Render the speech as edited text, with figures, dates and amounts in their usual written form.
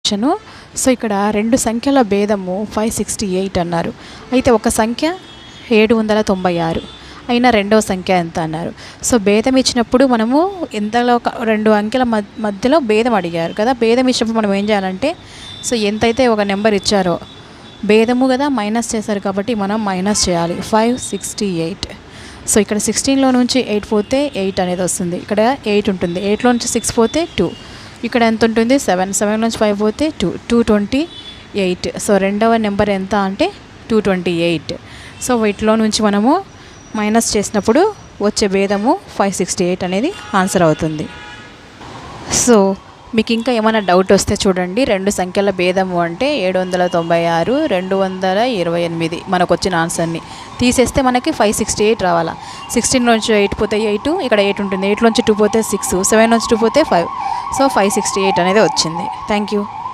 Question. So ఇక్కడ రెండు సంఖ్యల భేదము 568 అన్నారు. అయితే ఒక సంఖ్య 796 అయినా రెండవ సంఖ్య ఎంత అన్నారు. సో భేదం ఇచ్చినప్పుడు మనము ఎంతలో రెండు అంకెల మధ్యలో భేదం అడిగారు కదా. భేదం ఇచ్చినప్పుడు మనం ఏం చేయాలంటే, సో ఎంతైతే ఒక నెంబర్ ఇచ్చారో భేదము కదా మైనస్ చేశారు కాబట్టి మనం మైనస్ చేయాలి. 568. సో ఇక్కడ 16లో నుంచి 8 పోతే 8 అనేది వస్తుంది. ఇక్కడ 8 ఉంటుంది. 8లో నుంచి 6 పోతే 2. ఇక్కడ ఎంత ఉంటుంది? 7 నుంచి 5 పోతే 228. సో రెండవ నెంబర్ ఎంత అంటే 228. సో వీటిలో నుంచి మనము మైనస్ చేసినప్పుడు వచ్చే భేదము 568 అనేది ఆన్సర్ అవుతుంది. సో మీకు ఇంకా ఏమైనా డౌట్ వస్తే చూడండి. రెండు సంఖ్యల భేదము అంటే 796, 228 మనకు వచ్చిన ఆన్సర్ని తీసేస్తే మనకి 568 రావాలా. 16 నుంచి 8 పోతే 8, ఇక్కడ 8 ఉంటుంది. 8 నుంచి 2 పోతే 6, 7 నుంచి 2 పోతే 5. సో 568 అనేది వచ్చింది. Thank you.